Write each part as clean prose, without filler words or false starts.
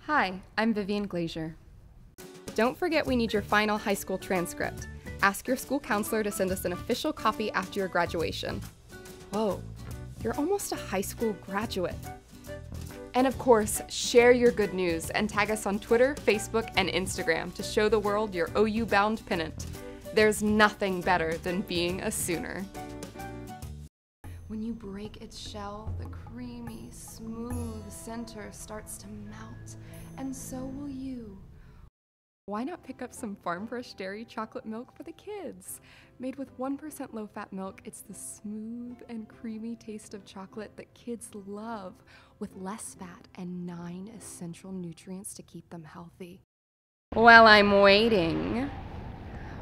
Hi, I'm Vivian Glazier. Don't forget we need your final high school transcript. Ask your school counselor to send us an official copy after your graduation. Whoa, you're almost a high school graduate. And of course, share your good news and tag us on Twitter, Facebook, and Instagram to show the world your OU-bound pennant. There's nothing better than being a Sooner. When you break its shell, the creamy, smooth center starts to melt, and so will you. Why not pick up some farm fresh dairy chocolate milk for the kids? Made with 1% low-fat milk, it's the smooth and creamy taste of chocolate that kids love, with less fat and 9 essential nutrients to keep them healthy. While I'm waiting,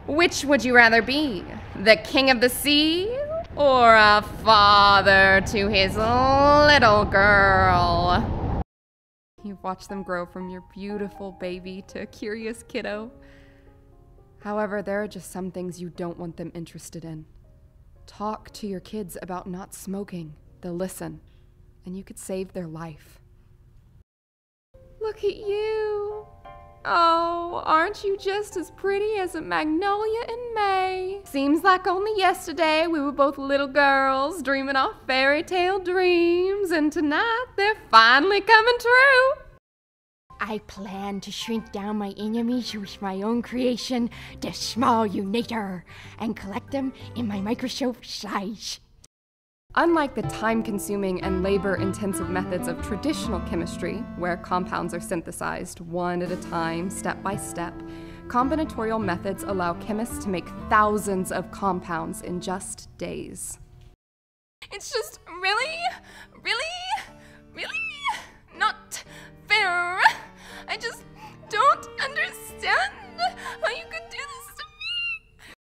which would you rather be? The king of the sea or a father to his little girl? You've watched them grow from your beautiful baby to a curious kiddo. However, there are just some things you don't want them interested in. Talk to your kids about not smoking. They'll listen, and you could save their life. Look at you. Oh, aren't you just as pretty as a magnolia in May? Seems like only yesterday we were both little girls dreaming our fairy tale dreams, and tonight they're finally coming true. I plan to shrink down my enemies with my own creation, the small unator, and collect them in my microscope size. Unlike the time-consuming and labor-intensive methods of traditional chemistry, where compounds are synthesized one at a time, step by step, combinatorial methods allow chemists to make thousands of compounds in just days. It's just really not fair. I just don't understand how you could do this to me.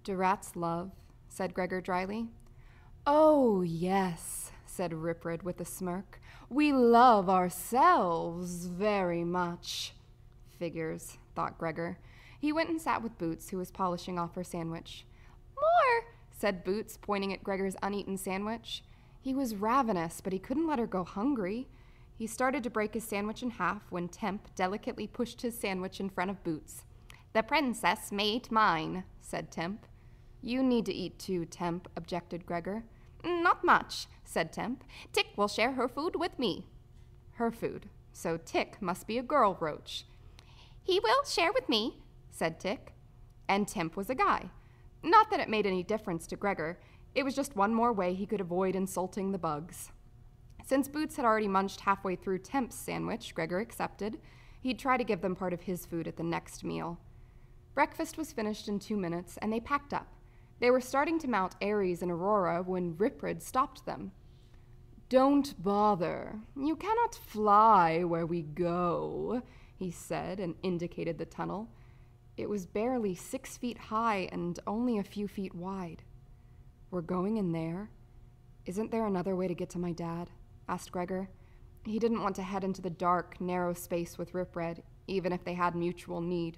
Do rats love? Said Gregor dryly. Oh, yes, said Riprid with a smirk. We love ourselves very much. Figures, thought Gregor. He went and sat with Boots, who was polishing off her sandwich. More, said Boots, pointing at Gregor's uneaten sandwich. He was ravenous, but he couldn't let her go hungry. He started to break his sandwich in half when Temp delicately pushed his sandwich in front of Boots. The princess may eat mine, said Temp. You need to eat too, Temp, objected Gregor. Not much, said Temp. Tick will share her food with me. Her food. So Tick must be a girl roach. He will share with me, said Tick. And Temp was a guy. Not that it made any difference to Gregor. It was just one more way he could avoid insulting the bugs. Since Boots had already munched halfway through Temp's sandwich, Gregor accepted. He'd try to give them part of his food at the next meal. Breakfast was finished in 2 minutes, and they packed up. They were starting to mount Aries and Aurora when Riprid stopped them. Don't bother. You cannot fly where we go, he said, and indicated the tunnel. It was barely 6 feet high and only a few feet wide. We're going in there? Isn't there another way to get to my dad? Asked Gregor. He didn't want to head into the dark, narrow space with Riprid, even if they had mutual need.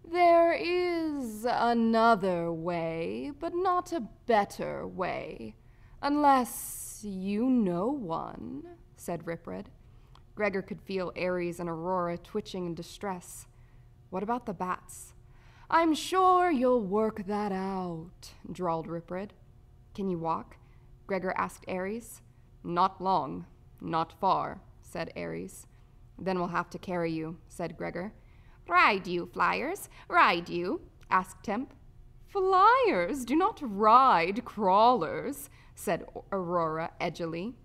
There is another way, but not a better way. Unless you know one, said Riprid. Gregor could feel Aries and Aurora twitching in distress. What about the bats? I'm sure you'll work that out, drawled Riprid. Can you walk? Gregor asked Aries. Not long, not far, said Aries. Then we'll have to carry you, said Gregor. Ride you, flyers, ride you, asked Temp. Flyers do not ride crawlers, said Aurora edgily.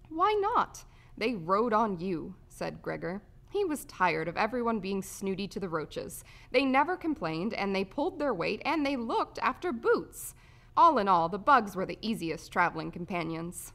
Why not? They rode on you, said Gregor. He was tired of everyone being snooty to the roaches. They never complained, and they pulled their weight, and they looked after Boots. All in all, the bugs were the easiest traveling companions.